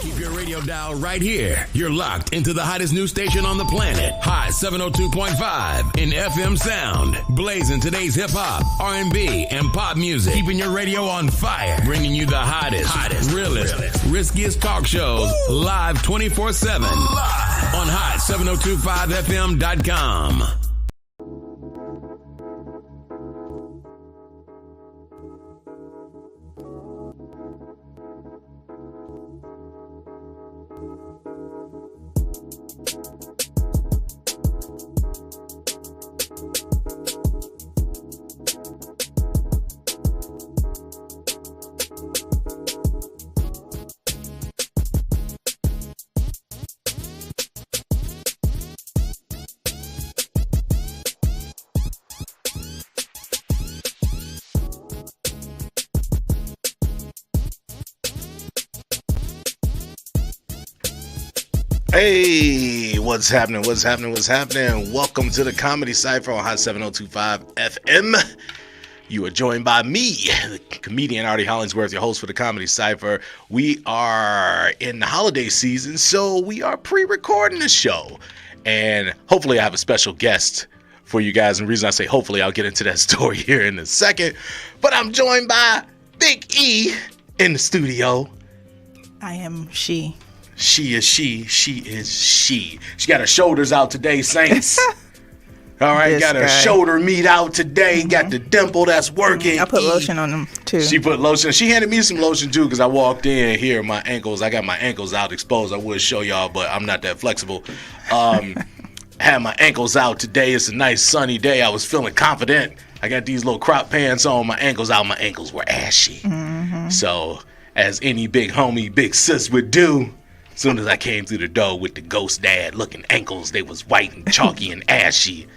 Keep your radio dial right here. You're locked into the hottest news station on the planet. Hot 702.5 in FM sound. Blazing today's hip-hop, R&B, and pop music. Keeping your radio on fire. Bringing you the hottest, realest, riskiest talk shows. Live 24/7. Live on hot7025fm.com. Hey, what's happening? Welcome to the Comedy Cypher on Hot 7025 FM. You are joined by me, the comedian Ardie Hollingsworth, your host for the Comedy Cypher. We are in the holiday season, so we are pre-recording the show. And hopefully I have a special guest for you guys. And the reason I say hopefully, I'll get into that story here in a second. But I'm joined by Big E in the studio. I am she. She is she. She got her shoulders out today, Saints. All right, got her shoulder meat out today. Mm-hmm. Got the dimple that's working. I put lotion on them, too. She put lotion. She handed me some lotion, too, because I walked in here, my ankles. I got my ankles out exposed. I would show y'all, but I'm not that flexible. Had my ankles out today. It's a nice sunny day. I was feeling confident. I got these little crop pants on. My ankles out. My ankles were ashy. Mm-hmm. So, as any big homie, big sis would do, as soon as I came through the door with the ghost dad looking ankles, they was white and chalky and ashy.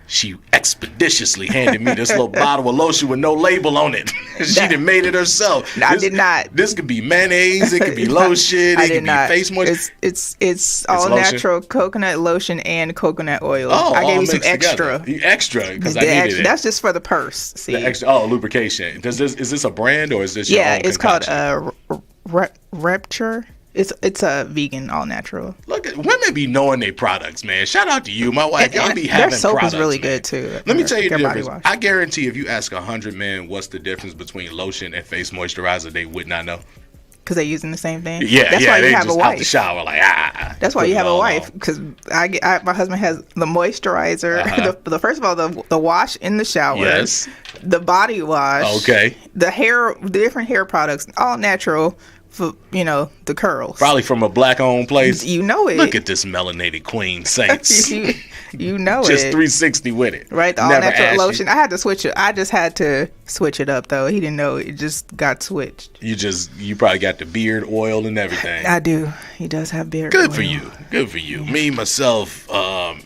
She expeditiously handed me this little bottle of lotion with no label on it. She done made it herself. I did not. This could be mayonnaise, it could be lotion, it could be face moisture. It's all natural coconut lotion and coconut oil. Oh, I gave you some extra. Extra, because I needed it. That's just for the purse. See? The extra, lubrication. Is this a brand or is this your own concoction? Called Rapture. It's a vegan, all natural. Look, women be knowing their products, man. Shout out to you, my wife. Y'all be having products. Their soap is really good too. Let me tell you the difference. I guarantee if you ask 100 men what's the difference between lotion and face moisturizer, they would not know. Because they're using the same thing. Yeah, that's why you have a wife. Out the shower, like That's why you have a wife. Because my husband has the moisturizer. The first of all, the wash in the shower. Yes. The body wash. Okay. The different hair products, all natural. For, the curls. Probably from a black-owned place. You know it. Look at this melanated queen, Saints. you know Just it. 360 with it. Right, the all-natural lotion. I had to switch it. I just had to switch it up, though. He didn't know. It just got switched. You probably got the beard oil and everything. I do. He does have beard oil. Good for you. Me, myself, I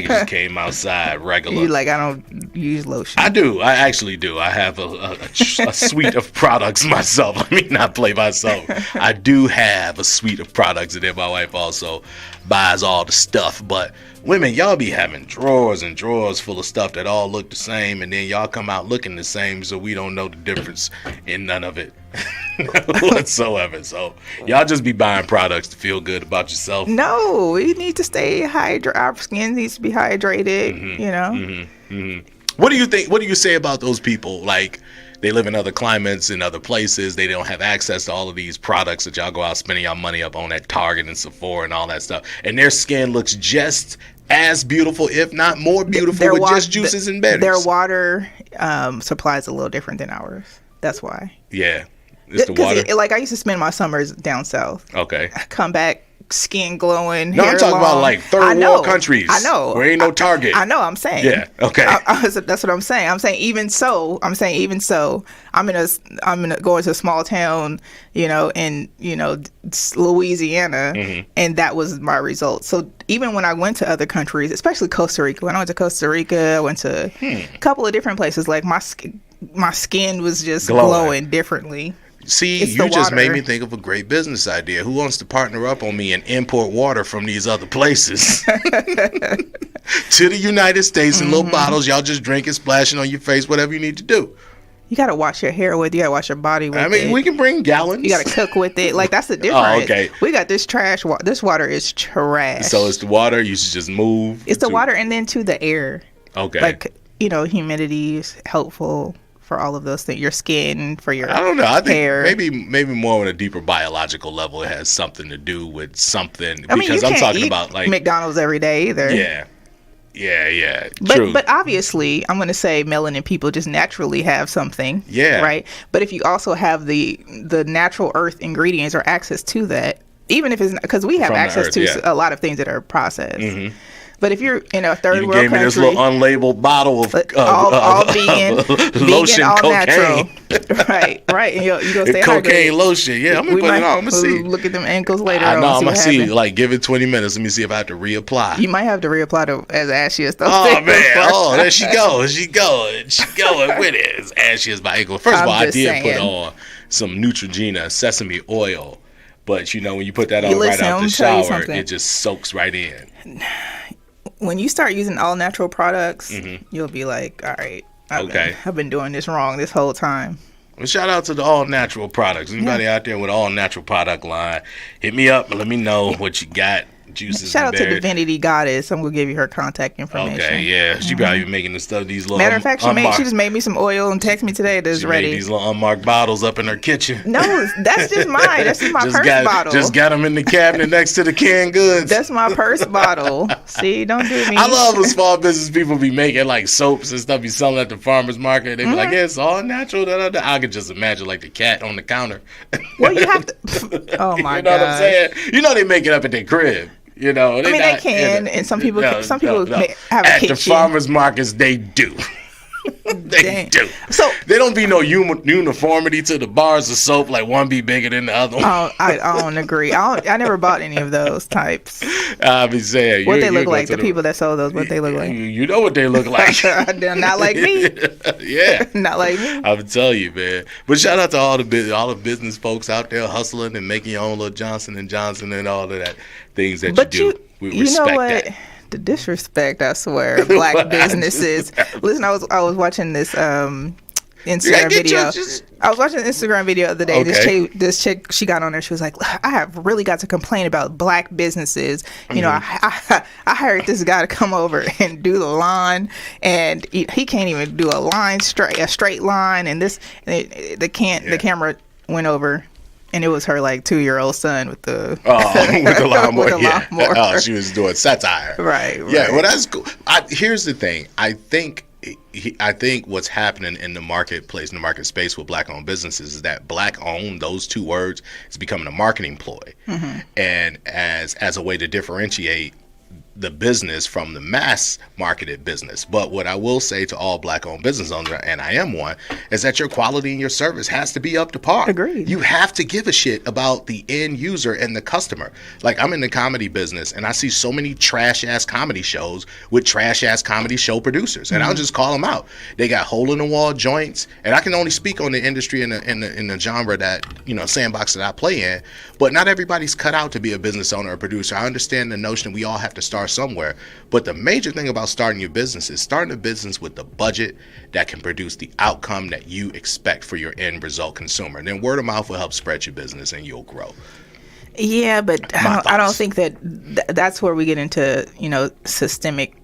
just came outside regular. You I don't use lotion. I do. I actually do. I have a suite of products myself. Let me not play myself. I do have a suite of products, and then my wife also buys all the stuff. But women, y'all be having drawers and drawers full of stuff that all look the same, and then y'all come out looking the same, so we don't know the difference in none of it whatsoever. So y'all just be buying products to feel good about yourself. No, we need to stay hydrated. Our skin needs to be hydrated. What do you think? What do you say about those people? Like, they live in other climates and other places. They don't have access to all of these products that y'all go out spending y'all money up on at Target and Sephora and all that stuff, and their skin looks just as beautiful, if not more beautiful, with just juices and betters. Their water supply is a little different than ours. That's why. Yeah. It's the water. I used to spend my summers down south. Okay. I come back, skin glowing. No, hair I'm talking long. about like third world countries. I know. Where ain't no Target. I know. I'm saying. Yeah. Okay. That's what I'm saying. I'm saying even so. I'm gonna go into a small town, in Louisiana, and that was my result. So even when I went to other countries, especially Costa Rica, when I went to Costa Rica, I went to a couple of different places. Like my skin was just glowing differly. See, you just made me think of a great business idea. Who wants to partner up on me and import water from these other places to the United States in little bottles? Y'all just drink it, splashing on your face, whatever you need to do. You gotta wash your hair with it. You gotta wash your body with it. I mean, we can bring gallons. You gotta cook with it. Like, that's the difference. Oh, okay. We got this trash. This water is trash. So it's the water. You should just move. It's the water, and then to the air. Okay. Like, humidity is helpful for all of those things. Your skin, for your I don't know. I think hair. maybe more on a deeper biological level, it has something to do with something. I mean, because you I'm can't talking eat about like McDonald's every day either. Yeah. True. But obviously, I'm going to say melanin people just naturally have something. Yeah. Right? But if you also have the natural earth ingredients or access to that, even if it's because we have From the access earth, to a lot of things that are processed. Mm-hmm. But if you're in a third You world gave me country, this little unlabeled bottle of all vegan, lotion, all cocaine. natural. right. And you go stay cocaine hydrated. lotion. Yeah, I'm gonna put it on. I'm gonna see. Look at them ankles later. I know. I'm gonna see. Like, give it 20 minutes. Let me see if I have to reapply. You might have to reapply to as ashy as those. Oh man! Oh, there she goes. She going with it. As ashy as my ankle. First of all, I did put on some Neutrogena sesame oil, but when you put that on right out the shower, it just soaks right in. When you start using all natural products, you'll be like, all right, I've been doing this wrong this whole time. Well, shout out to the all natural products. Anybody out there with all natural product line, hit me up and let me know what you got. Juices. Shout out to Divinity Goddess. I'm gonna give you her contact information. Okay, yeah, she probably making these little. Matter of fact, she just made me some oil and texted me today that's ready. Made these little unmarked bottles up in her kitchen. No, that's just mine. That's just my purse bottle. Just got them in the cabinet next to the canned goods. That's my purse bottle. See, don't do me. I love when small business people be making like soaps and stuff. Be selling at the farmers market. They be like, yeah, it's all natural. I could just imagine like the cat on the counter. Well, you have to. Oh my god. You know what I'm saying? They make it up at their crib. They can, and some people have a at kitchen. The farmers markets, they do. They do. So they don't be no uniformity to the bars of soap, like one be bigger than the other one. I don't agree. I never bought any of those types. I be saying what they look like. The people that sell those, what they look like. You know what they look like. They're not like me. Yeah, not like me. I'm telling you, man. But shout out to all the business folks out there hustling and making your own little Johnson & Johnson and all of that things that you do. We respect that. The disrespect, I swear, black businesses. Listen, I was watching this Instagram video. I was watching an Instagram video the other day. Okay. This chick, she got on there. She was like, I have really got to complain about black businesses. I hired this guy to come over and do the lawn, and he can't even do a straight line. And the camera went over. And it was her 2-year-old son with the lawnmower. Lawnmower. Oh, she was doing satire. Right. Yeah. Well, that's cool. Here's the thing. I think what's happening in the marketplace, in the market space with black-owned businesses, is that black-owned, those two words, is becoming a marketing ploy, and as a way to differentiate the business from the mass marketed business. But what I will say to all black-owned business owners, and I am one, is that your quality and your service has to be up to par. Agreed. You have to give a shit about the end user and the customer. Like, I'm in the comedy business, and I see so many trash-ass comedy shows with trash-ass comedy show producers, and I'll just call them out. They got hole-in-the-wall joints, and I can only speak on the industry in the genre that, sandbox that I play in, but not everybody's cut out to be a business owner or producer. I understand the notion that we all have to start somewhere, but the major thing about starting your business is starting a business with the budget that can produce the outcome that you expect for your end result consumer. And then word of mouth will help spread your business and you'll grow. Yeah, but I don't think that's where we get into systemic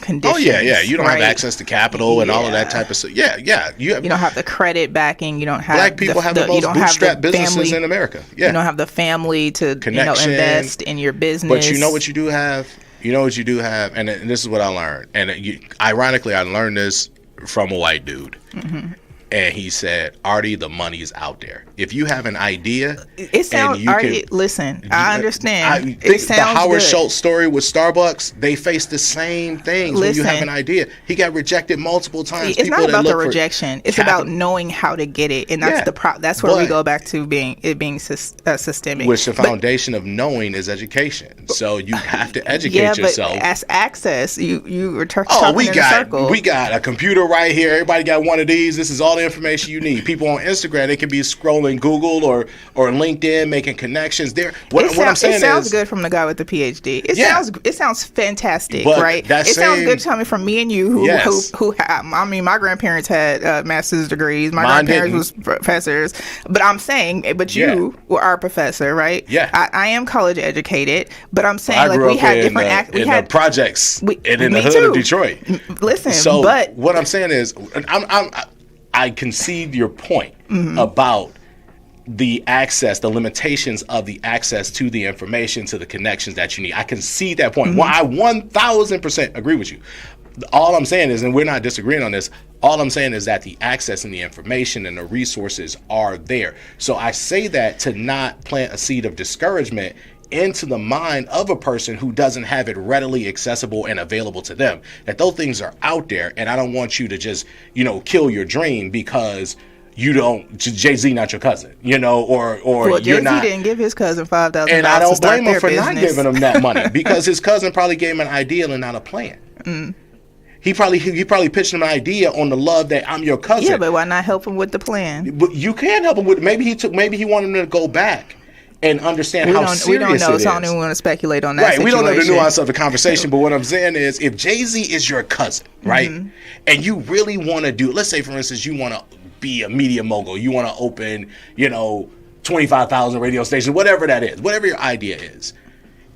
conditions. Oh yeah. You don't have access to capital and all of that type of stuff. Yeah. You don't have the credit backing. You don't have black people have the most bootstrap businesses in America. Yeah. You don't have the family to invest in your business. But you know what you do have? And this is what I learned. And ironically, I learned this from a white dude. Mm-hmm. And he said, Ardie, the money's out there. If you have an idea, it sounds. Listen, I understand. I think the Howard Schultz story with Starbucks, they face the same things when you have an idea. He got rejected multiple times. It's not about the rejection. It's about knowing how to get it, and that's that's where we go back to being systemic. Which the foundation of knowing is education. So you have to educate yourself. But as access, you were talking in a circle. We got a computer right here. Everybody got one of these. This is all the the information you need. People on Instagram, they can be scrolling Google or LinkedIn, making connections there. What I'm saying is, it sounds good from the guy with the PhD. It sounds fantastic, but right? Sounds good coming from me and you, who I mean, my grandparents had master's degrees. My grandparents was professors. But I'm saying, you are a professor, right? Yeah. I am college educated, but I'm saying we had different we had projects in the hood of Detroit. Listen, so what I'm saying is, I concede your point about the access, the limitations of the access to the information, to the connections that you need. I concede that point. Well, I 1000% agree with you. All I'm saying is, and we're not disagreeing on this, all I'm saying is that the access and the information and the resources are there. So I say that to not plant a seed of discouragement into the mind of a person who doesn't have it readily accessible and available to them. That those things are out there, and I don't want you to just, kill your dream because you don't, Jay-Z not your cousin, or well, you're Jay-Z not. didn't give his cousin $5,000. And I don't blame him for not giving him that money because his cousin probably gave him an idea and not a plan. He probably pitched him an idea on the love that I'm your cousin. Yeah, but why not help him with the plan? But you can help him with. Maybe he wanted him to go back and understand how serious it is. We don't know, so I don't even want to speculate on that situation. We don't know the nuance of the conversation, but what I'm saying is, if Jay-Z is your cousin, right, and you really want to do, let's say, for instance, you want to be a media mogul, you want to open, 25,000 radio stations, whatever that is, whatever your idea is.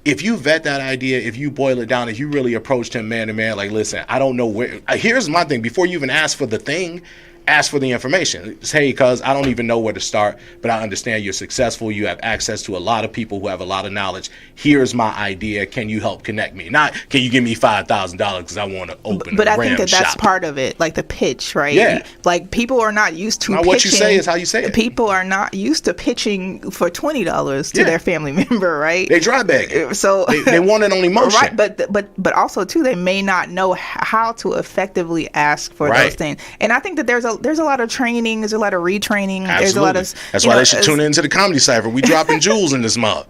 If you vet that idea, if you boil it down, if you really approached him man to man, like, listen, I don't know where, here's my thing, before you even ask for the thing, ask for the information. Say, cuz I don't even know where to start, but I understand you're successful. You have access to a lot of people who have a lot of knowledge. Here's my idea. Can you help connect me? Not, can you give me $5,000 because I want to open but a I think ram that's shop. part of it, like the pitch, right? Yeah. Like, people are not used to now, pitching. what you say is how you say it. People are not used to pitching for $20 to their family member, right? They dry bag. So they want it on emotion. Right, but also too, they may not know how to effectively ask for those things. And I think that there's a lot of training. There's a lot of retraining. Absolutely. There's a lot of. That's why they should tune into the Comedy Cypher. We dropping jewels in this month.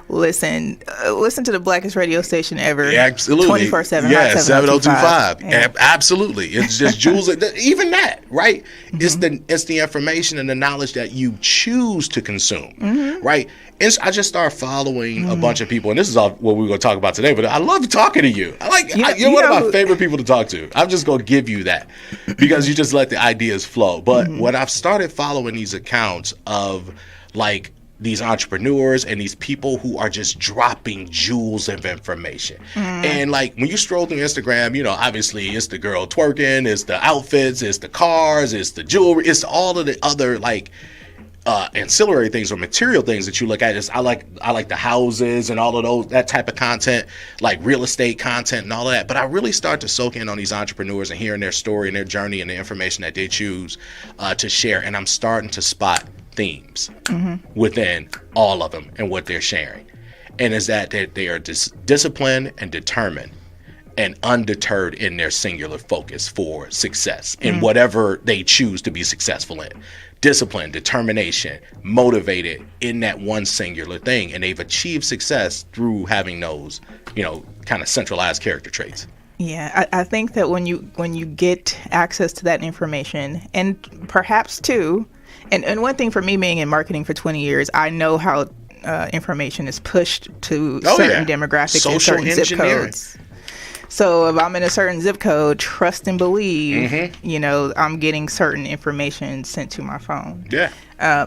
Listen to the blackest radio station ever. Yeah, absolutely. 24/7. Yeah, 7025. Yeah. Absolutely. It's just jewels. Even that, right? It's the information and the knowledge that you choose to consume, right? I just started following a bunch of people, and this is all what we're going to talk about today, but I love talking to you. You're one of my favorite people to talk to. I'm just going to give you that because you just let the ideas flow. But when I've started following these accounts of, like, these entrepreneurs and these people who are just dropping jewels of information. And, like, when you stroll through Instagram, obviously it's the girl twerking, it's the outfits, it's the cars, it's the jewelry, it's all of the other, like, ancillary things or material things that you look at. I like the houses and all of that type of content, like real estate content and all of that. But I really start to soak in on these entrepreneurs and hearing their story and their journey and the information that they choose to share. And I'm starting to spot themes within all of them and what they're sharing. And is that they are disciplined and determined and undeterred in their singular focus for success in whatever they choose to be successful in. Discipline, determination, motivated in that one singular thing. And they've achieved success through having those, kind of centralized character traits. Yeah, I think that when you get access to that information, and perhaps too, and one thing for me being in marketing for 20 years, I know how information is pushed to certain demographics and certain zip codes. So if I'm in a certain zip code, trust and believe, I'm getting certain information sent to my phone. Yeah.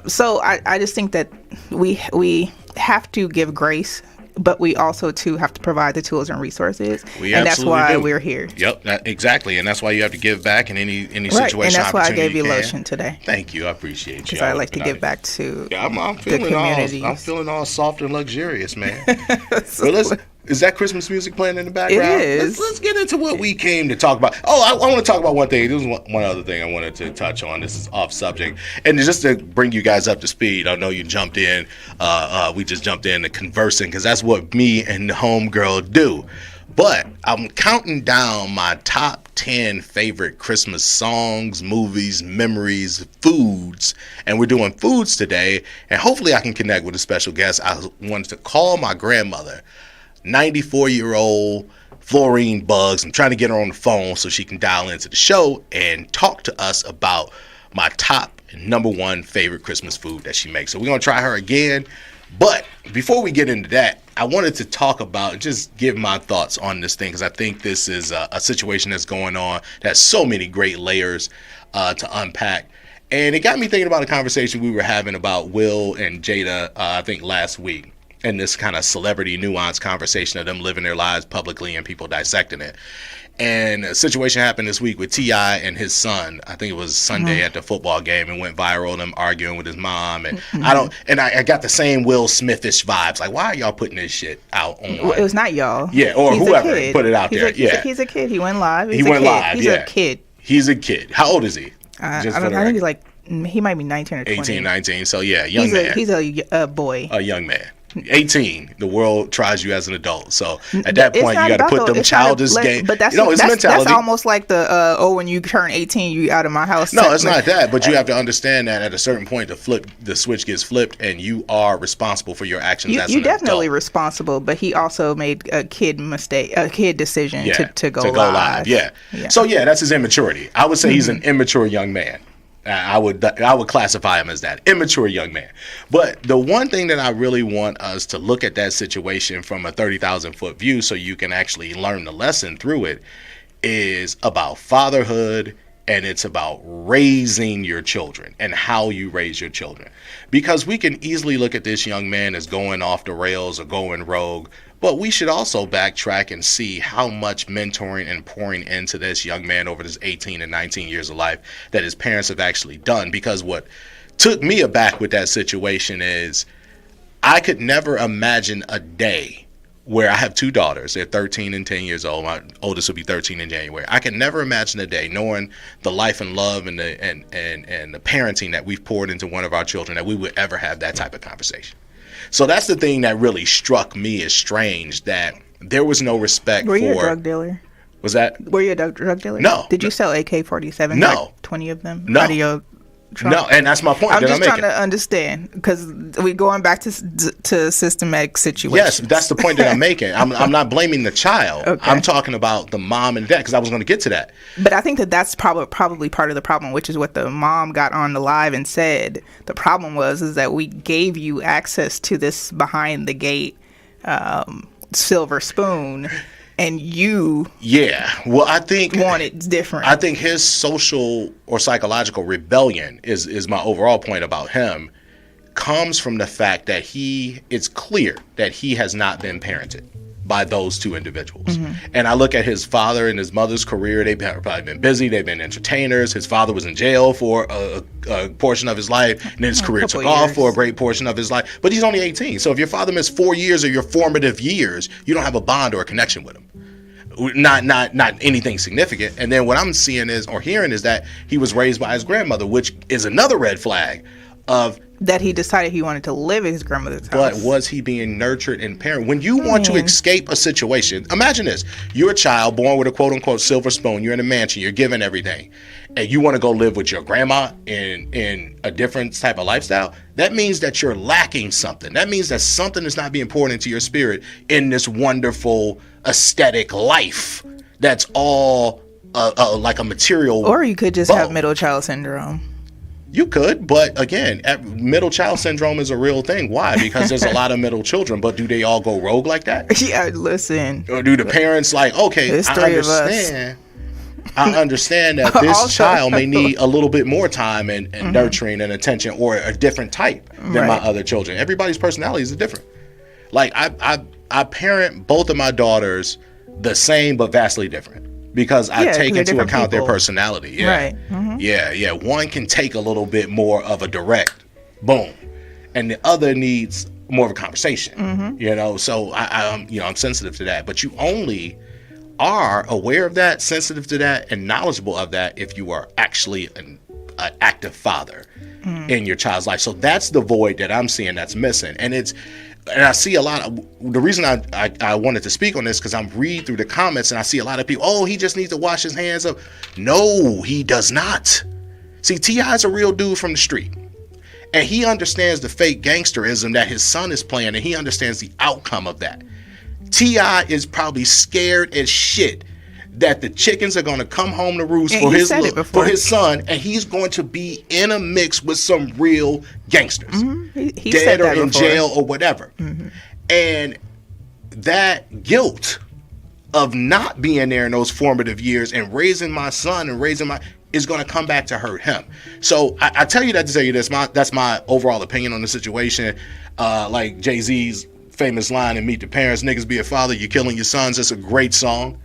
So I just think that we have to give grace, but we also too have to provide the tools and resources. And that's why we're here. Yep, exactly. And that's why you have to give back in any situation. And that's why I gave you lotion today. Thank you. I appreciate you. Because I like to give back to I'm feeling the communities. I'm feeling all soft and luxurious, man. Is that Christmas music playing in the background? It is. Let's get into what we came to talk about. Oh, I want to talk about one thing. There was one other thing I wanted to touch on. This is off subject. And just to bring you guys up to speed, I know you jumped in. We just jumped in to conversing because that's what me and the homegirl do. But I'm counting down my top 10 favorite Christmas songs, movies, memories, foods. And we're doing foods today. And hopefully I can connect with a special guest. I wanted to call my grandmother. 94-year-old Florine bugs. I'm trying to get her on the phone so she can dial into the show and talk to us about my top number one favorite Christmas food that she makes. So we're going to try her again. But before we get into that, I wanted to talk about, just give my thoughts on this thing, because I think this is a situation that's going on that has so many great layers to unpack. And it got me thinking about a conversation we were having about Will and Jada, I think last week, and this kind of celebrity nuance conversation of them living their lives publicly and people dissecting it. And a situation happened this week with T.I. and his son. I think it was Sunday at the football game, and went viral, them arguing with his mom. And I got the same Will Smith-ish vibes. Like, why are y'all putting this shit out on? Well, it was not y'all. Yeah, or He's whoever put it out there. He's a kid. He went live. He's a kid. He's a kid. How old is he? I think he's like, he might be 19 or 20. 18, 19. So, yeah, young man. He's a boy. A young man. 18, the world tries you as an adult. So at that point, you got to put them childish game. But that's it's mentality. That's almost like the when you turn 18, you out of my house. No, it's not that. But you have to understand that at a certain point, the switch gets flipped, and you are responsible for your actions as an adult. You're definitely responsible, but he also made a kid decision to go live. Yeah. So that's his immaturity. I would say he's an immature young man. I would classify him as that immature young man. But the one thing that I really want us to look at that situation from a 30,000 foot view, so you can actually learn the lesson through it, is about fatherhood, and it's about raising your children and how you raise your children. Because we can easily look at this young man as going off the rails or going rogue, but we should also backtrack and see how much mentoring and pouring into this young man over this 18 and 19 years of life that his parents have actually done. Because what took me aback with that situation is I could never imagine a day where I have two daughters. They're 13 and 10 years old. My oldest will be 13 in January. I can never imagine a day, knowing the life and love and the parenting that we've poured into one of our children, that we would ever have that type of conversation. So that's the thing that really struck me as strange, that there was no respect for... Were you a drug dealer? Was that... Were you a drug dealer? No. Did you sell AK-47? No. Like 20 of them? No. Out of your trunk? No, and that's my point. I'm just trying to understand, because we're going back to systematic situations. Yes, that's the point that I'm making. I'm not blaming the child. Okay. I'm talking about the mom and dad, because I was going to get to that. But I think that's probably part of the problem, which is what the mom got on the live and said. The problem is that we gave you access to this behind the gate silver spoon, and you I think want it different. I think his social or psychological rebellion is my overall point about him, comes from the fact that it's clear that he has not been parented by those two individuals. Mm-hmm. And I look at his father and his mother's career. They've probably been busy. They've been entertainers. His father was in jail for a portion of his life, and then his career took off for a great portion of his life. But he's only 18. So if your father missed 4 years of your formative years, you don't have a bond or a connection with him. Not anything significant. And then what I'm seeing hearing is that he was raised by his grandmother, which is another red flag of that he decided he wanted to live at his grandmother's house. But was he being nurtured and parented? When you want to escape a situation, imagine this. You're a child born with a quote-unquote silver spoon. You're in a mansion. You're given everything. And you want to go live with your grandma in a different type of lifestyle. That means that you're lacking something. That means that something is not being poured into your spirit in this wonderful aesthetic life that's all like a material. Or you could just have middle child syndrome. You could, but again, middle child syndrome is a real thing. Why? Because there's a lot of middle children, but do they all go rogue like that? Yeah, listen. Or do the parents okay, I understand that this child may need a little bit more time and nurturing and attention, or a different type than my other children. Everybody's personalities are different. Like I parent both of my daughters the same but vastly different. Because I take into account their personality. Yeah. Right. Mm-hmm. Yeah. One can take a little bit more of a direct boom, and the other needs more of a conversation. Mm-hmm. So I'm sensitive to that. But you only are aware of that, sensitive to that, and knowledgeable of that if you are actually an active father in your child's life. So that's the void that I'm seeing that's missing. And I see a lot of, the reason I wanted to speak on this, because I'm reading through the comments and I see a lot of people, he just needs to wash his hands up. No, he does not. See, T.I. is a real dude from the street. And he understands the fake gangsterism that his son is playing, and he understands the outcome of that. T.I. is probably scared as shit that the chickens are going to come home to roost for his son, and he's going to be in a mix with some real gangsters, he dead or in before. jail or whatever. And that guilt of not being there in those formative years and raising my son and is going to come back to hurt him. So I tell you that to tell you this. That's my overall opinion on the situation. Like Jay-Z's famous line in Meet the Parents, "Niggas be a father, you're killing your sons." It's a great song.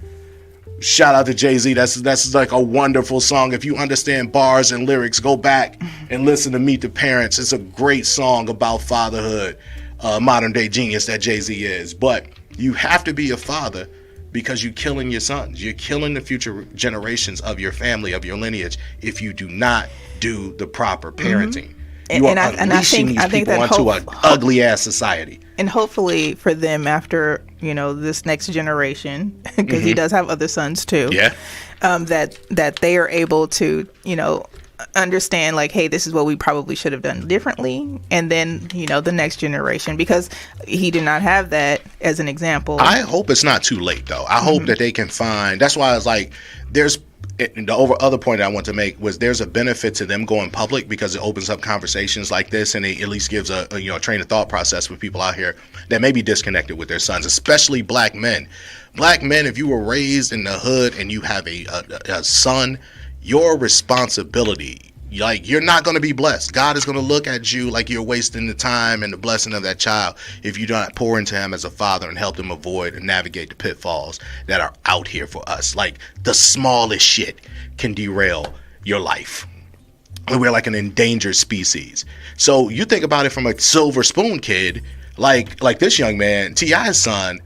Shout out to Jay-Z. That's like a wonderful song. If you understand bars and lyrics, go back and listen to Meet the Parents. It's a great song about fatherhood, modern day genius that Jay-Z is. But you have to be a father because you're killing your sons. You're killing the future generations of your family, of your lineage, if you do not do the proper parenting. You are unleashing these people onto an ugly-ass society. And hopefully for them, after, this next generation, because he does have other sons too, that they are able to, understand, like, hey, this is what we probably should have done differently. And then, the next generation, because he did not have that as an example. I hope it's not too late, though. I hope that they can find, that's why I was like, the other point I want to make was there's a benefit to them going public because it opens up conversations like this, and it at least gives a train of thought process for people out here that may be disconnected with their sons, especially black men. Black men, if you were raised in the hood and you have a son, your responsibility, like, you're not going to be blessed. God is going to look at you like you're wasting the time and the blessing of that child if you don't pour into him as a father and help them avoid and navigate the pitfalls that are out here for us. Like, the smallest shit can derail your life. We're like an endangered species. So you think about it from a silver spoon kid, like this young man, T.I.'s son,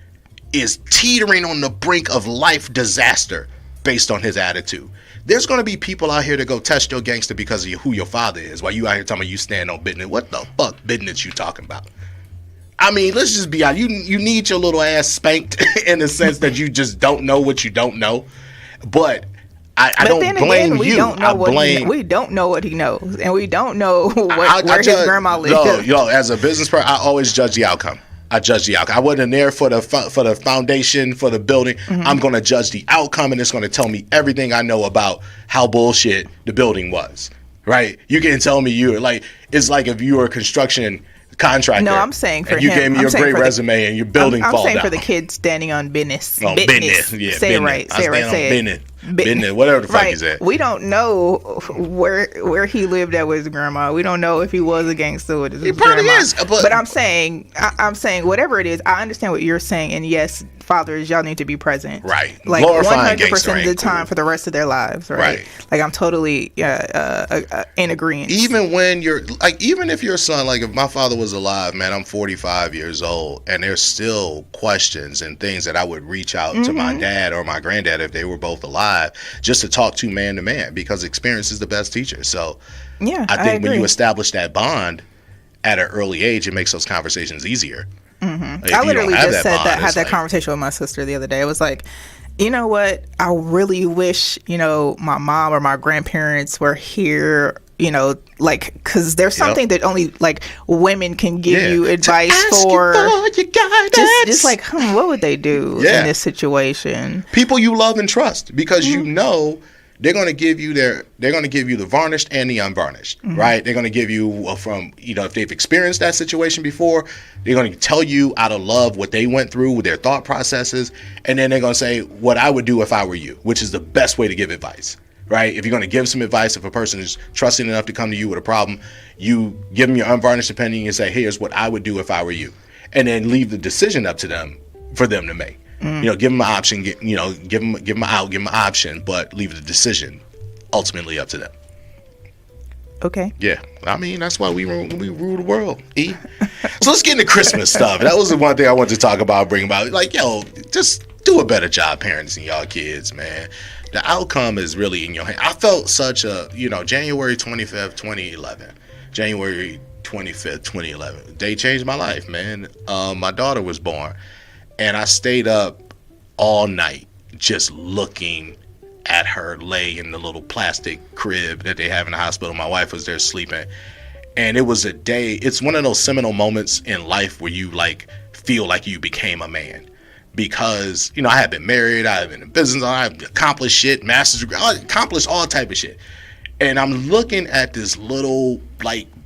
is teetering on the brink of life disaster based on his attitude. There's going to be people out here to go test your gangster because of who your father is, while you out here talking about you stand on business. What the fuck business you talking about? I mean, let's just be honest. You need your little ass spanked in the sense that you just don't know what you don't know. But I don't blame you. We don't know what he knows, and we don't know where his grandma lives. Yo, as a business person, I always judge the outcome. I wasn't there for the foundation, for the building. I'm going to judge the outcome, and it's going to tell me everything I know about how bullshit the building was, right? You can tell me it's like if you were a construction contractor. No, I'm saying for him. You gave me your great resume and your building fall down. I'm saying for the kid standing on business. Oh, business. Yeah, say it right. Say it. Business, whatever the fuck he's at. We don't know where he lived at with his grandma. We don't know if he was a gangster with his grandma. He probably is. But I'm saying whatever it is, I understand what you're saying, and yes, fathers, y'all need to be present. Right. Like 100% of the time for the rest of their lives, right? Like, I'm totally in agreement. Even when even if your son, like if my father was alive, man, I'm 45 years old, and there's still questions and things that I would reach out to my dad or my granddad if they were both alive, just to talk to man, because experience is the best teacher. So yeah, I think when you establish that bond at an early age, it makes those conversations easier. I literally just had that conversation with my sister the other day. It was like, you know what? I really wish, my mom or my grandparents were here, because there's something that only, women can give you advice for. Just like, what would they do in this situation? People you love and trust, because they're going to give you the varnished and the unvarnished, right? They're going to give you if they've experienced that situation before, they're going to tell you out of love what they went through with their thought processes. And then they're going to say what I would do if I were you, which is the best way to give advice, right? If you're going to give some advice, if a person is trusting enough to come to you with a problem, you give them your unvarnished opinion and say, here's what I would do if I were you. And then leave the decision up to them for them to make. Give them an option, give them an option, but leave the decision ultimately up to them. Okay. Yeah. I mean, that's why we rule the world. So let's get into Christmas stuff. That was the one thing I wanted to talk about, bring about. Like, just do a better job parenting y'all kids, man. The outcome is really in your hand. I felt such a, January 25th, 2011. January 25th, 2011. They changed my life, man. My daughter was born. And I stayed up all night just looking at her lay in the little plastic crib that they have in the hospital. My wife was there sleeping. And it was it's one of those seminal moments in life where you feel like you became a man. because, I had been married, I had been in business, I had accomplished shit, master's degree, I accomplished all type of shit. And I'm looking at this little,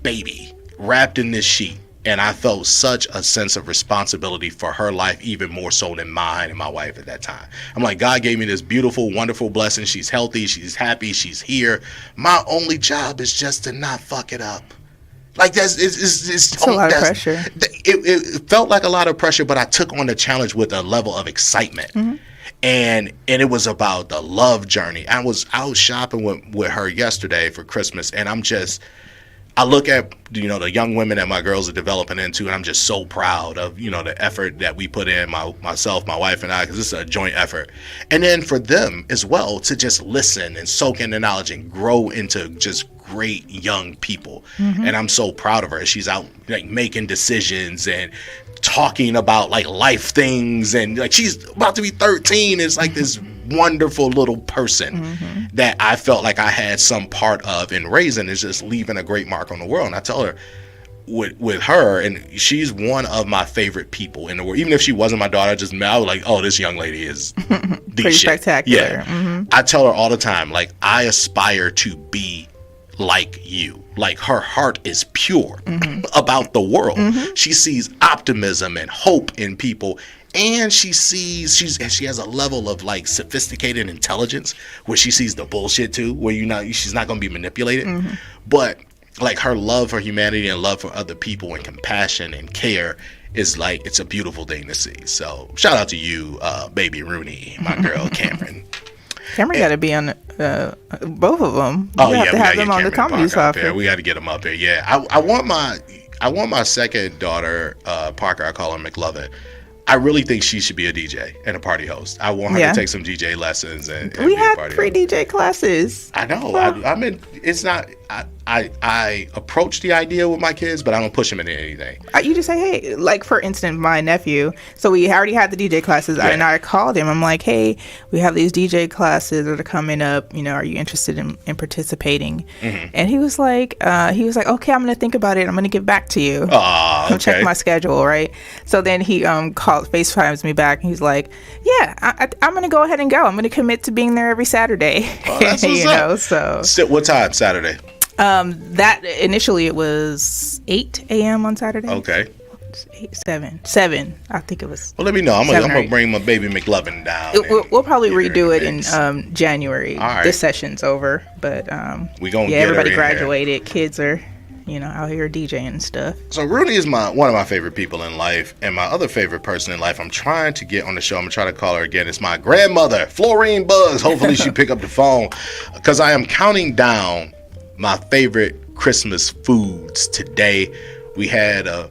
baby wrapped in this sheet. And I felt such a sense of responsibility for her life, even more so than mine and my wife at that time. I'm like, God gave me this beautiful, wonderful blessing. She's healthy. She's happy. She's here. My only job is just to not fuck it up. It's a lot of pressure. It felt like a lot of pressure, but I took on the challenge with a level of excitement. Mm-hmm. And it was about the love journey. I was out shopping with her yesterday for Christmas, and I look at, the young women that my girls are developing into, and I'm just so proud of, the effort that we put in, myself, my wife, and I, because this is a joint effort. And then for them as well to just listen and soak in the knowledge and grow into just great young people. Mm-hmm. And I'm so proud of her. She's out making decisions and talking about life things, and she's about to be 13. It's this wonderful little person mm-hmm. that I felt like I had some part of in raising, is just leaving a great mark on the world. And I tell her with her, and she's one of my favorite people in the world. Even if she wasn't my daughter, I was like, oh, this young lady is pretty spectacular. Yeah. Mm-hmm. I tell her all the time, I aspire to be like you. Her heart is pure mm-hmm. about the world. Mm-hmm. She sees optimism and hope in people, and she has a level of sophisticated intelligence where she sees the bullshit too, where she's not going to be manipulated. Mm-hmm. But her love for humanity and love for other people and compassion and care is it's a beautiful thing to see. So shout out to you, baby Rooney, my girl Cameron. Cameron got to be on both of them. We have to have them on the comedy software. We got to get them up there. Yeah, I want my second daughter, Parker. I call her McLovin. I really think she should be a DJ and a party host. I want her to take some DJ lessons and we have free DJ classes. I know. Well, it's not. I approach the idea with my kids, but I don't push them into anything. You just say, hey, for instance, my nephew. So we already had the DJ classes, and I called him. I'm like, hey, we have these DJ classes that are coming up. Are you interested in participating? Mm-hmm. And he was like, okay, I'm gonna think about it. I'm gonna get back to you. Okay. Check my schedule, right? So then he FaceTimes me back, and he's like, yeah, I'm gonna go ahead and go. I'm gonna commit to being there every Saturday. Oh, that's what's up. So what time Saturday? That initially it was 8 a.m. on Saturday. Okay. 7. I think it was. Well, let me know. I'm gonna bring my baby McLovin down. We'll probably redo it in January. All right. This session's over, but we gonna get everybody graduated. Here. Kids are out here DJing and stuff. So Rooney is one of my favorite people in life, and my other favorite person in life I'm trying to get on the show. I'm gonna try to call her again. It's my grandmother, Florine Buggs. Hopefully she pick up the phone, because I am counting down my favorite Christmas foods today. We had a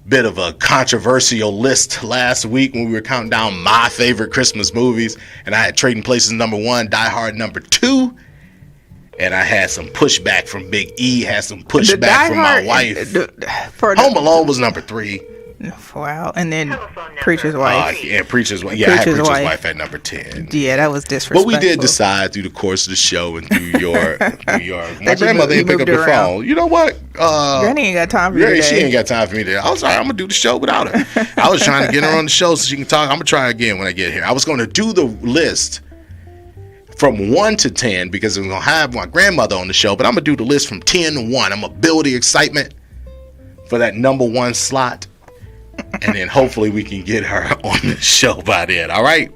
bit of a controversial list last week when we were counting down my favorite Christmas movies, and I had Trading Places #1, Die Hard #2, and I had some pushback from Big E, had some pushback from my wife. Home Alone was #3. Wow. And then Preacher's Wife. Preacher's Wife. Yeah, I had Preacher's Wife at #10. Yeah, that was disrespectful. But we did decide through the course of the show and through your my grandmother didn't pick up the phone. You know what? Granny ain't got time for you today. She ain't got time for me today. I was like, I'm gonna do the show without her. I was trying to get her on the show so she can talk. I'm gonna try again when I get here. I was gonna do the list from 1 to 10 because I'm gonna have my grandmother on the show, but I'm gonna do the list from 10 to 1. I'm gonna build the excitement for that #1 slot. And then hopefully we can get her on the show by then. All right.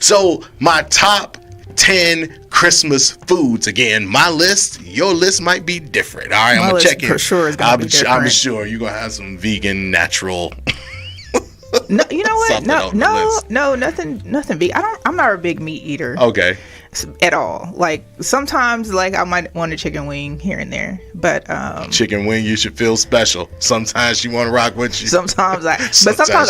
So my top 10 Christmas foods. Again, my list, your list might be different. All right. I'm going to check it. For sure is going to be different. I'm sure you're going to have some vegan, natural. No, you know what? No, nothing vegan. I'm not a big meat eater. Okay. At all. Sometimes I might want a chicken wing here and there, but chicken wing, you should feel special. Sometimes you want to rock with you. Sometimes I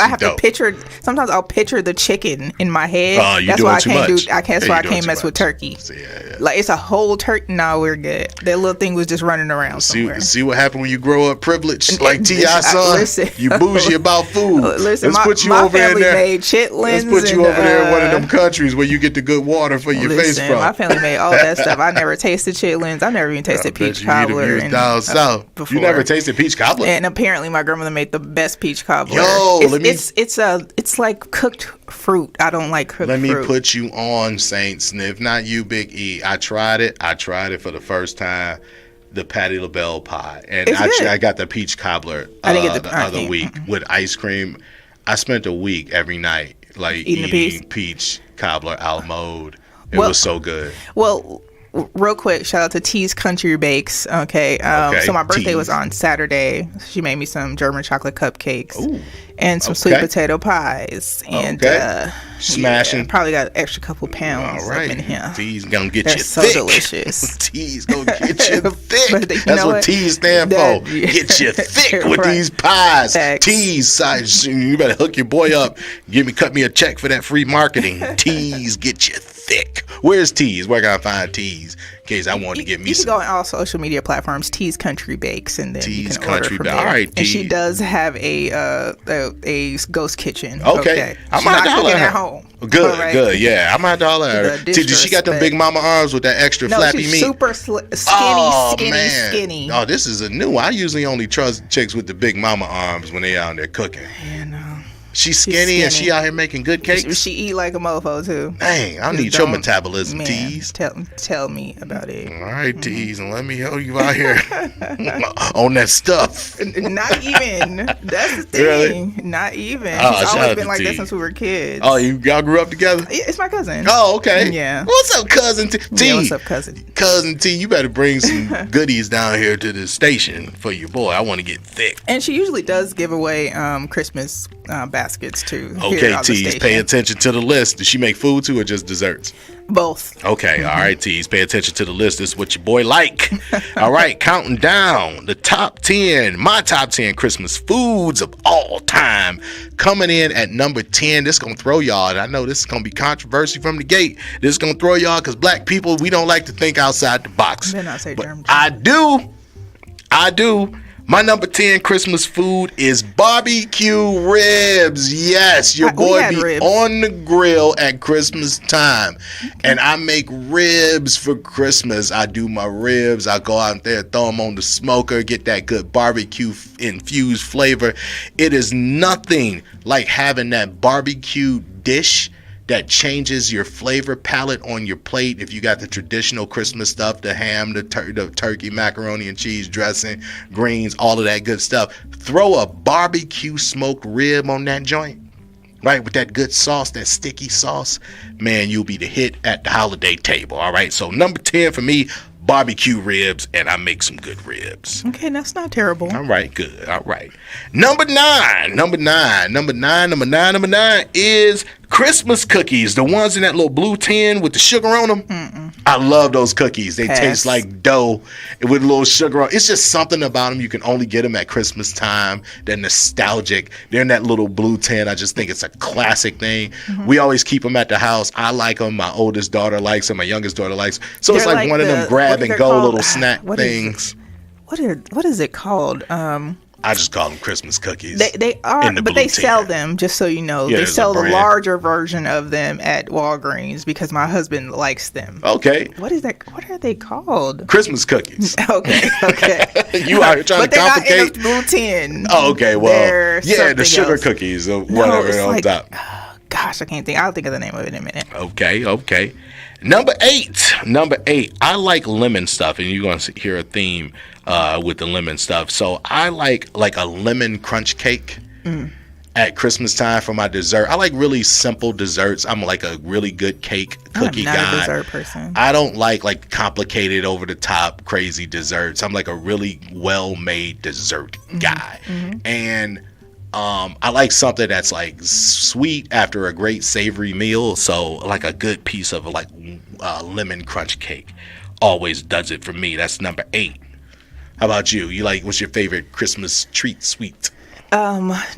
have to picture. Sometimes I'll picture the chicken in my head. That's why I can't That's why I can't mess with turkey. Yeah. It's a whole turkey. No, we're good. That little thing was just running around somewhere. See what happened when you grow up privileged, like T.I. son. Listen, you bougie about food. Listen, my family made chitlins. Let's put you over there in one of them countries where you get the good water for your face Listen, from? My family made all that stuff. I never tasted chitlins. I never even tasted peach cobbler. Before. You never tasted peach cobbler? And apparently my grandmother made the best peach cobbler. Yo, it's like cooked fruit. I don't like cooked fruit. Let me put you on, Saints. And if not you, Big E. I tried it for the first time. The Patti LaBelle pie, and actually I got the peach cobbler the other week with ice cream. I spent a week every night eating peach cobbler a la mode. It was so good. Well, real quick, shout out to T's Country Bakes. Okay, so my birthday was on Saturday. She made me some German chocolate cupcakes. Ooh. And some sweet potato pies. And smashing. Yeah, probably got an extra couple pounds up in here. T's gonna get They're you so thick. delicious. T's gonna get you thick. That's what T's stand for. Get you thick with these pies. T's, you better hook your boy up. Cut me a check for that free marketing. T's get you thick. Where's T's? Where can I find T's? In case I want to get me some. You can go on all social media platforms, T's Country Bakes, and then T's you can order from there. All right, and she does have a ghost kitchen. Okay. I'm not cooking at home. Good, right? good. Yeah, I'm gonna holler at her. Did she got them big mama arms with that extra flappy she's meat? Super skinny. Oh, this is a new one. I usually only trust chicks with the big mama arms when they out there cooking. Yeah, no. She's skinny and she out here making good cakes. She eat like a mofo too. Dang, I need your metabolism, T's. Tell me about it. All right, T's, and let me help you out here on that stuff. Not even. That's the thing. Really? Not even. Oh, She's always been like T. that since we were kids. Oh, y'all grew up together? It's my cousin. Oh, okay. Yeah. What's up, cousin T? Yeah, what's up, cousin? Cousin T, you better bring some goodies down here to the station for your boy. I want to get thick. And she usually does give away Christmas baskets too. Okay, T's, pay attention to the list. Does she make food too or just desserts? Both. Okay, all right, T's, pay attention to the list. This is what your boy like. All right, counting down the top 10, my top 10 Christmas foods of all time. Coming in at number 10, this is going to throw y'all, and I know this is going to be controversy from the gate. This is going to throw y'all because black people, we don't like to think outside the box. Better not say German. I do. My number 10 Christmas food is barbecue ribs. Yes, your boy be ribs on the grill at Christmas time. And I make ribs for Christmas. I do my ribs. I go out there, throw them on the smoker, get that good barbecue infused flavor. It is nothing like having that barbecue dish that changes your flavor palette on your plate. If you got the traditional Christmas stuff, the ham, the turkey, macaroni and cheese dressing, greens, all of that good stuff, throw a barbecue smoked rib on that joint, right, with that good sauce, that sticky sauce, man, you'll be the hit at the holiday table. All right, so number 10 for me, barbecue ribs, and I make some good ribs. Okay, that's not terrible. All right, good. All right. Number nine is Christmas cookies, the ones in that little blue tin with the sugar on them. I love those cookies. They taste like dough with a little sugar on. It's just something about them. You can only get them at Christmas time. They're nostalgic. They're in that little blue tin. I just think it's a classic thing. We always keep them at the house. I like them. My oldest daughter likes them. My youngest daughter likes them. So it's like one of them grab and go little snack things. What is it called? I just call them Christmas cookies. They are, but they sell them, just so you know. Yeah, they sell the larger version of them at Walgreens because my husband likes them. Okay. What is that? What are they called? Christmas cookies. Okay. You out here trying to complicate? But they're not in a blue tin. Oh, okay. Well, yeah, the sugar else. Cookies or whatever on top. Gosh, I can't think. I'll think of the name of it in a minute. Okay. Number eight. I like lemon stuff, and you're going to hear a theme with the lemon stuff. So I like a lemon crunch cake at Christmas time for my dessert. I like really simple desserts. I'm like a really good cookie guy. I'm not a dessert person. I don't like complicated, over the top, crazy desserts. I'm like a really well-made dessert guy. And I like something that's like sweet after a great savory meal. So like a good piece of like lemon crunch cake always does it for me. That's number 8. How about you? What's your favorite Christmas treat sweet?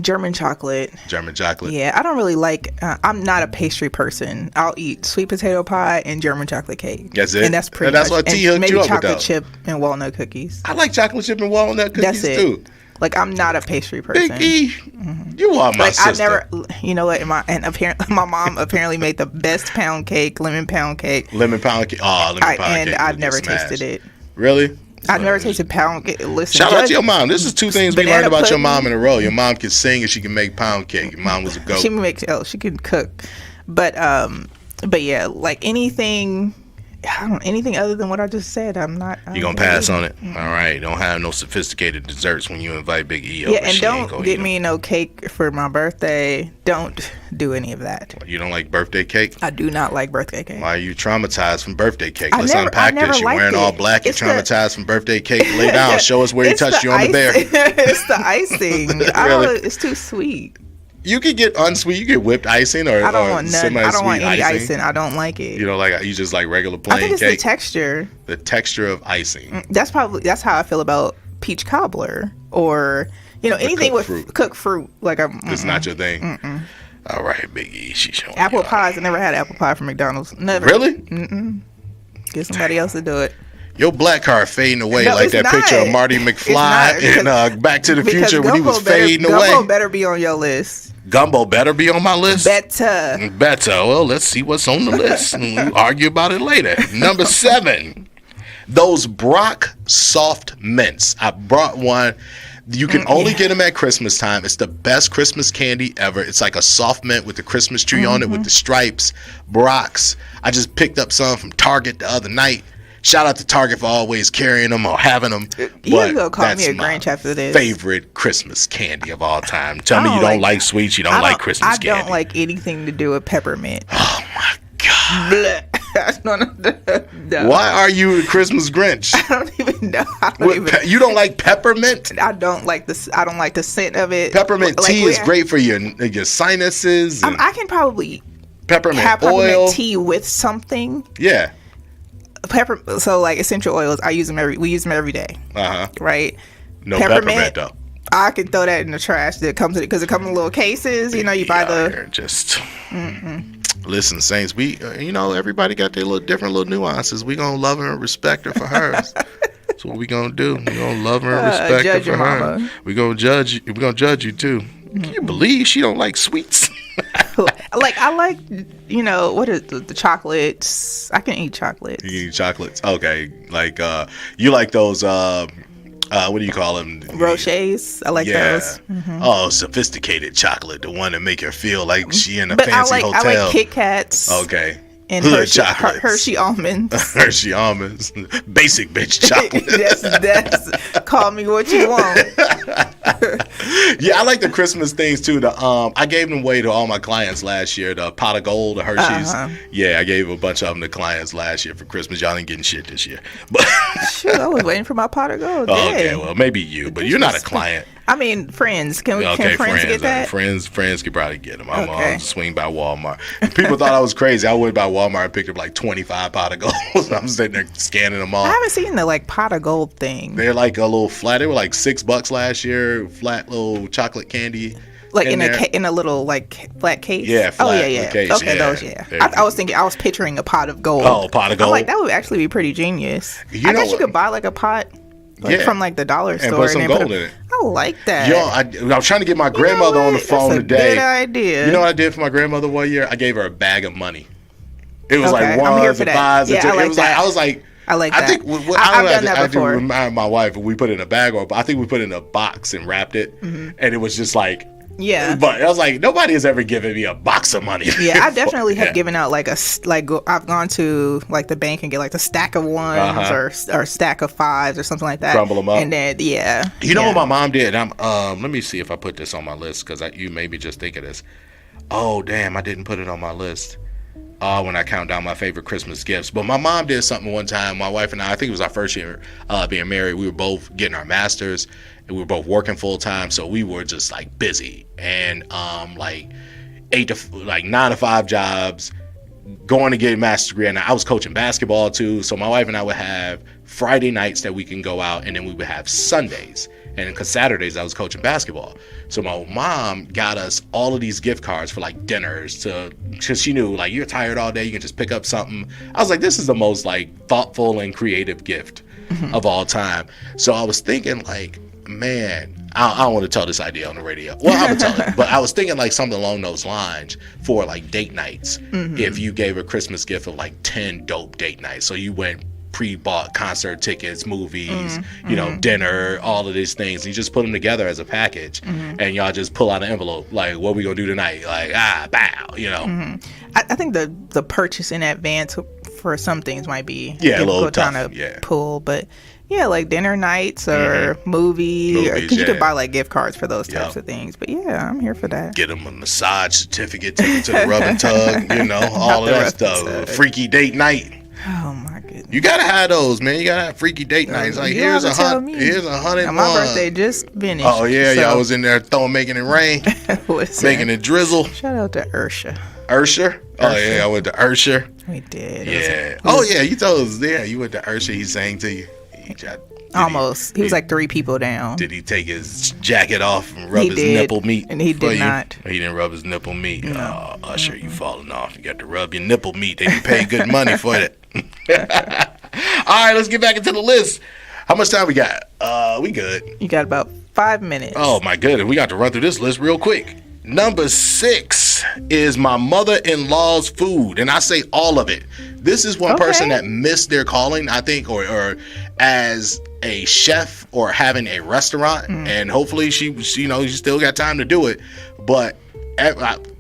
German chocolate. German chocolate? Yeah, I don't really like, I'm not a pastry person. I'll eat sweet potato pie and German chocolate cake. That's it? And that's pretty that's much. What T hooked you up with, maybe chocolate chip and walnut cookies. I like chocolate chip and walnut cookies too. Like, I'm not a pastry person. Big E. You are my sister. I never, you know what? Apparently, my mom apparently made the best pound cake, lemon pound cake. Lemon pound cake. Oh, lemon pound cake. And I've never tasted it. Really? I've never tasted pound cake. Listen, shout out to your mom. This is two things we learned about your mom in a row. Your mom can sing and she can make pound cake. Your mom was a goat. She can cook, but yeah, like anything other than what I just said, I'm not. You gonna pass on it? All right. Don't have no sophisticated desserts when you invite Big E over. Yeah, and don't get me no cake for my birthday. Don't do any of that. You don't like birthday cake? I do not like birthday cake. Why are you traumatized from birthday cake? Let's unpack this. You're wearing all black. You're traumatized from birthday cake. Lay down. Show us where he touched you on the bear. It's the icing. Really? It's too sweet. You can get unsweet. You get whipped icing or I don't want none. I don't want any icing. I don't like it. You don't like. You just like regular plain cake. I think it's the texture. The texture of icing. That's how I feel about peach cobbler or anything with cooked fruit. Like it's not your thing. Mm-mm. All right, Big E. She's showing apple pies. I never had apple pie from McDonald's. Never. Really? Mm-mm. Get somebody else to do it. Your black card fading away like that picture of Marty McFly in Back to the Future when he was fading away. Gumbo better be on your list. Gumbo better be on my list? Better. Well, let's see what's on the list. We'll argue about it later. Number 7, those Brock soft mints. I brought one. You can only get them at Christmas time. It's the best Christmas candy ever. It's like a soft mint with the Christmas tree on it with the stripes. Brock's. I just picked up some from Target the other night. Shout out to Target for always carrying them or having them. You're going to call me a Grinch after this. Favorite Christmas candy of all time. Tell me you don't like sweets. You don't like Christmas candy. I don't like anything to do with peppermint. Oh, my God. Why are you a Christmas Grinch? I don't even know. You don't like peppermint? I don't like the scent of it. Peppermint tea is great for your sinuses. I can probably peppermint oil. Tea with something. Yeah. So like essential oils, we use them every day. Right. No peppermint though. I can throw that in the trash. That comes because it comes in little cases. You buy the. Just listen, Saints. We everybody got their little different little nuances. We gonna love her and respect her for hers. That's what we gonna do. We gonna love her and respect her for her. We gonna judge you. We gonna judge you too. Can you believe she don't like sweets? Like I like, what is the chocolates? I can eat chocolates. You can eat chocolates, okay? Like you like those? What do you call them? Rochers. I like those. Mm-hmm. Oh, sophisticated chocolate, the one that make her feel like she in a fancy hotel. I like Kit Kats. Okay. And Hershey almonds. Hershey almonds. Basic bitch chocolate. That's call me what you want. Yeah, I like the Christmas things too. I gave them away to all my clients last year. The pot of gold, the Hershey's. Yeah, I gave a bunch of them to clients last year for Christmas. Y'all ain't getting shit this year. But sure, I was waiting for my pot of gold. Okay, well maybe you, but you're not a client. I mean, friends. Can friends get that? Friends could probably get them. I'm gonna swing by Walmart. People thought I was crazy. I went by Walmart and picked up like 25 pot of gold. I'm sitting there scanning them all. I haven't seen the pot of gold thing. They're like a little flat. They were like $6 last year. Flat little chocolate candy. Like in a little flat case. Yeah. Flat case. Okay, those. Yeah. I was picturing a pot of gold. Oh, a pot of gold. I'm like, that would actually be pretty genius. I guess you could buy a pot. From the dollar store. And put some gold in it. I like that. I was trying to get my grandmother on the phone today. Good idea. You know what I did for my grandmother one year? I gave her a bag of money. It was like ones and fives. Yeah, I was like, I like that. I think I've done that before. I remind my wife we put it in a bag, or I think we put it in a box and wrapped it, and it was just like. Yeah, but I was like, nobody has ever given me a box of money. Yeah, I definitely have given out I've gone to the bank and get the stack of ones or stack of fives or something like that. Crumble them up. And then You know what my mom did? Let me see if I put this on my list because you made me just think of this. Oh damn, I didn't put it on my list. When I count down my favorite Christmas gifts. But my mom did something one time. My wife and I think it was our first year being married. We were both getting our masters, and we were both working full time. So we were just busy and 9 to 5 jobs, going to get a master's degree. And I was coaching basketball too. So my wife and I would have Friday nights that we can go out, and then we would have Sundays. And because Saturdays I was coaching basketball. So my mom got us all of these gift cards for dinners because she knew you're tired all day, you can just pick up something. I was like, this is the most thoughtful and creative gift of all time. So I was thinking man, I don't want to tell this idea on the radio. Well, I'm gonna tell it, but I was thinking like something along those lines for like date nights. If you gave a Christmas gift of like 10 dope date nights, so you went pre-bought concert tickets, movies, you know, dinner, all of these things. You just put them together as a package, and y'all just pull out an envelope like, what we gonna do tonight? Like, bow, you know. I think the purchase in advance for some things might be a little tough, trying to pull, but yeah, like dinner nights or movies, because you could buy like gift cards for those types of things. But yeah, I'm here for that. Get them a massage certificate, take them to the rub and tug, you know, all of that stuff. Freaky date night. Oh my goodness! You gotta have those, man. You gotta have freaky date nights. Like here's a $100. And my birthday just finished. Oh yeah, y'all was in there making it rain, making it drizzle. Shout out to Ursha. Ursha? Oh yeah, I went to Ursha. We did. Yeah. You told us. Yeah, you went to Ursha. He sang to you. He was like 3 people down. Did he take his jacket off and rub his nipple meat? And he did not. He didn't rub his nipple meat. No. Oh, Usher, you falling off. You got to rub your nipple meat. They be paying good money for it. All right, let's get back into the list. How much time we got? We good. You got about 5 minutes. Oh my goodness, we got to run through this list real quick. Number 6 is my mother-in-law's food, and I say all of it. This is one person that missed their calling, I think, or as a chef or having a restaurant, and hopefully she still got time to do it. But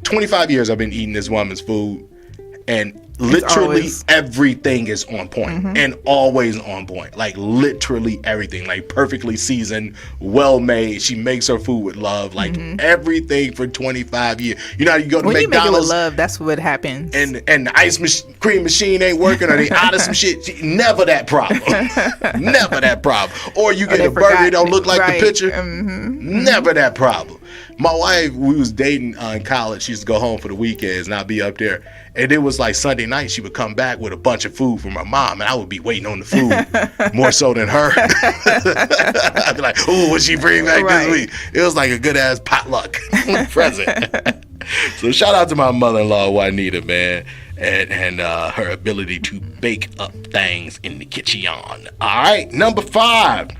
25 years I've been eating this woman's food, and literally everything is on point, and always on point. Like literally everything, like perfectly seasoned, well made. She makes her food with love, like everything for 25 years. You know how you go to when McDonald's, you make it with love, that's what happens. And the ice cream machine ain't working, or they out of some shit. Never that problem. Never that problem. Or you get a burger that don't look like the picture. Never that problem. My wife, we was dating in college. She used to go home for the weekends, and I'd be up there. And it was like Sunday night, she would come back with a bunch of food from her mom, and I would be waiting on the food more so than her. I'd be like, ooh, what she bring back this week? It was like a good-ass potluck present. So shout out to my mother-in-law, Juanita, man, and her ability to bake up things in the kitchen. All right, number 5.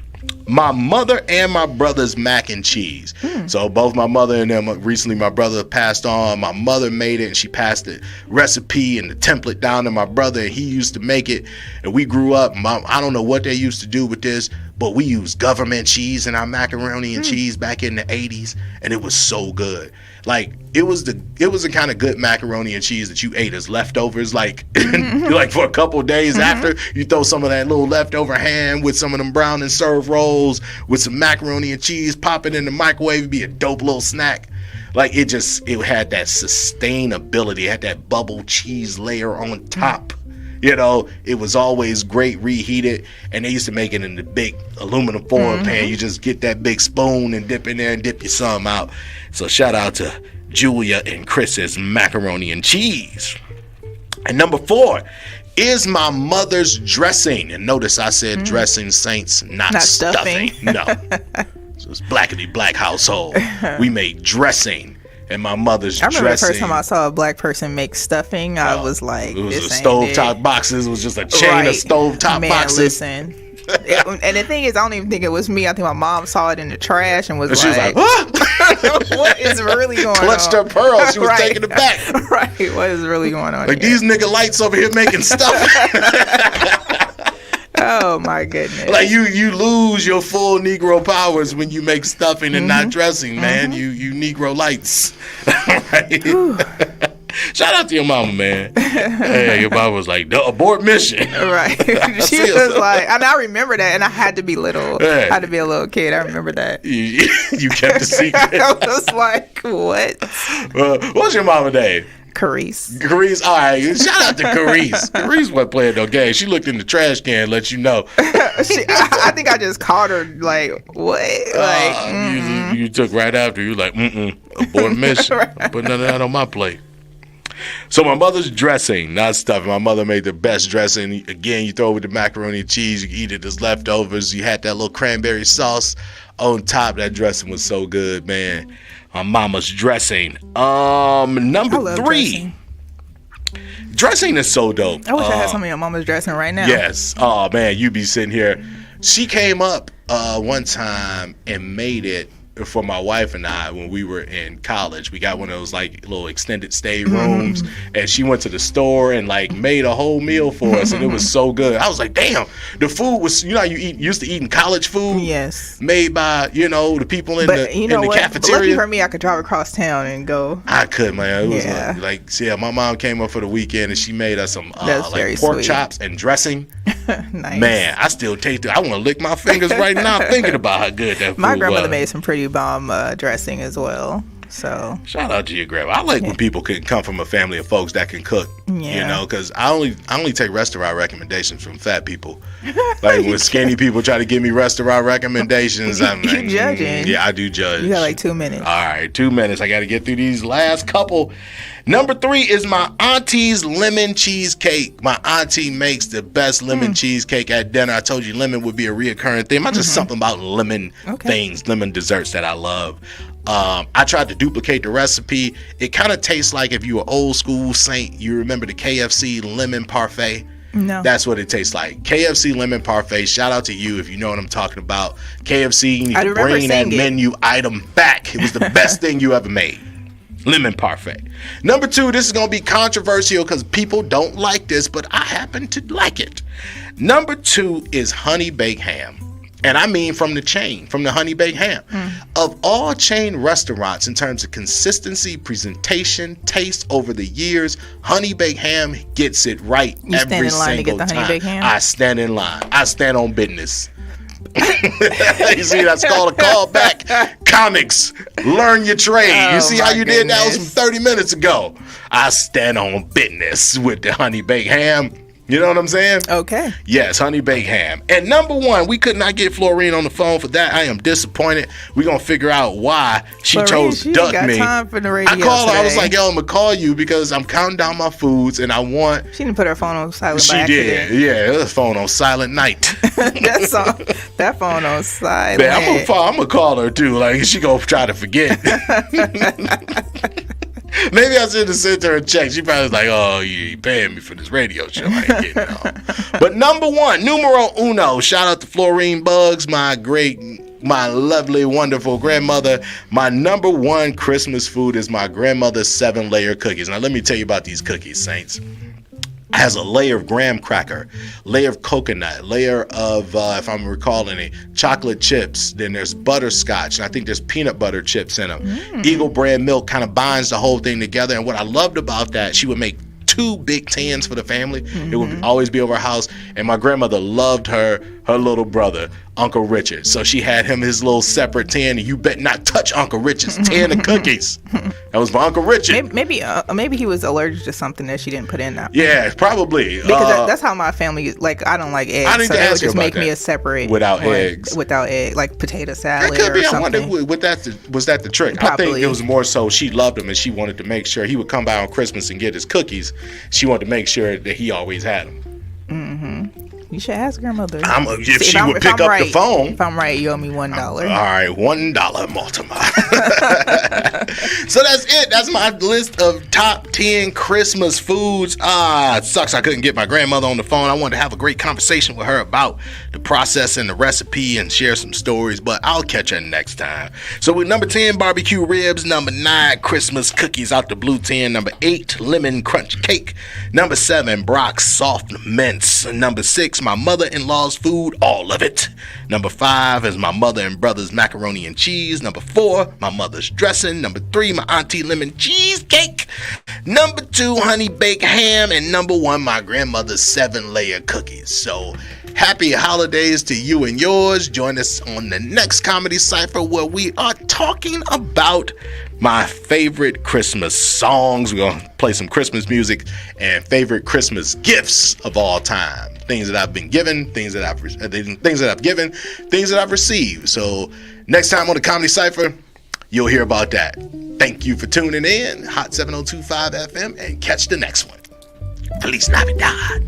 My mother and my brother's mac and cheese. So both my mother and them, recently my brother passed on. My mother made it, and she passed the recipe and the template down to my brother, and he used to make it. And we grew up. I don't know what they used to do with this, but we used government cheese in our macaroni and cheese back in the 80s, and it was so good. Like it was the kind of good macaroni and cheese that you ate as leftovers, like like for a couple of days after. You throw some of that little leftover ham with some of them brown and serve rolls with some macaroni and cheese, pop it in the microwave, it'd be a dope little snack. Like it had that sustainability, it had that bubble cheese layer on top. You know, it was always great, reheated, and they used to make it in the big aluminum foil pan. You just get that big spoon and dip in there and dip your some out. So shout out to Julia and Chris's macaroni and cheese. And number 4 is my mother's dressing. And notice I said dressing, saints, not stuffing. No. So it's blackity black household. We made dressing. And my mother's dressing. I remember the first time I saw a black person make stuffing, I was like, it was a stovetop boxes. It was just a chain of stovetop boxes. Listen. And the thing is, I don't even think it was me. I think my mom saw it in the trash and was like, what is really going Clutched on? her pearls. She was taking it back. Right. What is really going on? Like these nigga lights over here making stuff. Oh my goodness! Like you lose your full Negro powers when you make stuffing and not dressing, man. You Negro lights. Right? Shout out to your mama, man. Hey, your mama was like, abort mission. Right. She was like, and I remember that, and I had to be little. I had to be a little kid. I remember that. You kept the secret. I was like, what? What's your mama name? Carice. All right. Shout out to Carice. Carice wasn't playing no game. She looked in the trash can, let you know. I think I just caught her like, what? Like, you took right after. You like, abort mission. Right. I'm putting none of that on my plate. So my mother's dressing, not stuffing. My mother made the best dressing. Again, you throw it with the macaroni and cheese. You eat it as leftovers. You had that little cranberry sauce on top. That dressing was so good, man. My mama's dressing. Number 3. Dressing is so dope. I wish I had some of your mama's dressing right now. Yes. Oh, man, you be sitting here She came up one time and made it for my wife and I when we were in college. We got one of those like little extended stay rooms, and she went to the store and like made a whole meal for us, and it was so good. I was like, damn, the food was, you know, used to eating college food, yes, made by, you know, the people in the cafeteria. Lucky for me, I could drive across town and go. I could, man. It was like my mom came up for the weekend and she made us some like pork chops and dressing. Nice. Man, I still taste it. I want to lick my fingers right now thinking about how good that food was. My grandmother made some pretty bomb dressing as well. So shout out to your grandma. I like when people can come from a family of folks that can cook. Yeah. You know, because I only take restaurant recommendations from fat people. Like when skinny people try to give me restaurant recommendations, I'm like, judging. Yeah, I do judge. You got like 2 minutes. All right, 2 minutes. I got to get through these last couple. Number 3 is my auntie's lemon cheesecake. My auntie makes the best lemon cheesecake at dinner. I told you lemon would be a reoccurring theme. Just something about lemon things, lemon desserts that I love. I tried to duplicate the recipe. It kind of tastes like if you were old school Saint, you remember the KFC lemon parfait? No. That's what it tastes like. KFC lemon parfait. Shout out to you if you know what I'm talking about. KFC, you need to bring that menu item back. It was the best thing you ever made. Lemon parfait. Number 2, this is going to be controversial because people don't like this, but I happen to like it. Number 2 is honey baked ham. And I mean from the chain, from the honey baked ham. Of all chain restaurants in terms of consistency, presentation, taste over the years, honey baked ham gets it right every single time. I stand in line. I stand on business. You see, that's called a callback. Comics, learn your trade. You see how you did that? Was from 30 minutes ago. I stand on business with the honey baked ham. You know what I'm saying? Okay. Yes, honey baked ham. And number 1, we could not get Florine on the phone for that. I am disappointed. We're going to figure out why she chose Duck got Me. Time for the radio I called her. I was like, yo, I'm going to call you because I'm counting down my foods and I want... She didn't put her phone on silent by accident. She did. Yeah, her phone on silent night. That phone on silent. Man, I'm going to call her too. Like, she going to try to forget. Maybe I should have sent her a check. She probably was like, oh, you paying me for this radio show. I ain't getting it on. But number 1, numero uno, shout out to Florine Bugs, my lovely, wonderful grandmother. My number 1 Christmas food is my grandmother's 7-layer cookies. Now, let me tell you about these cookies, Saints. Has a layer of graham cracker, layer of coconut, layer of, if I'm recalling it, chocolate chips. Then there's butterscotch, and I think there's peanut butter chips in them. Eagle brand milk kind of binds the whole thing together. And what I loved about that, she would make 2 big tins for the family. It would always be over our house. And my grandmother loved her little brother, Uncle Richard. So she had him his little separate tin, and you bet not touch Uncle Richard's tin of cookies. That was for Uncle Richard. Maybe he was allergic to something that she didn't put in that. Yeah, probably. Because that's how my family, like, I don't like eggs. I need to ask you about that. Make me a separate. Without eggs. Without egg, like potato salad. That could be. Or something. I wonder, was that the trick? Probably. I think it was more so she loved him and she wanted to make sure he would come by on Christmas and get his cookies. She wanted to make sure that he always had them. You should ask grandmother. If she would pick up the phone. If I'm right, you owe me $1. All right, $1, Mortimer. So that's it. That's my list of top 10 Christmas foods. It sucks I couldn't get my grandmother on the phone. I wanted to have a great conversation with her about the process and the recipe and share some stories, but I'll catch her next time. So with number 10, barbecue ribs. Number 9, Christmas cookies out the blue tin. Number 8, lemon crunch cake. Number 7, Brock's soft mints. Number 6, my mother-in-law's food, all of it. Number 5 is my mother and brother's macaroni and cheese. Number 4, my mother's dressing. Number 3, my auntie lemon cheesecake. Number 2, honey baked ham. And number 1, my grandmother's 7-layer cookies. So happy holidays to you and yours. Join us on the next Comedy Cypher where we are talking about my favorite Christmas songs. We're going to play some Christmas music and favorite Christmas gifts of all time. Things that I've been given, things that I've given, things that I've received. So next time on the Comedy Cypher, you'll hear about that. Thank you for tuning in. Hot 7025 FM, and catch the next one. Feliz Navidad.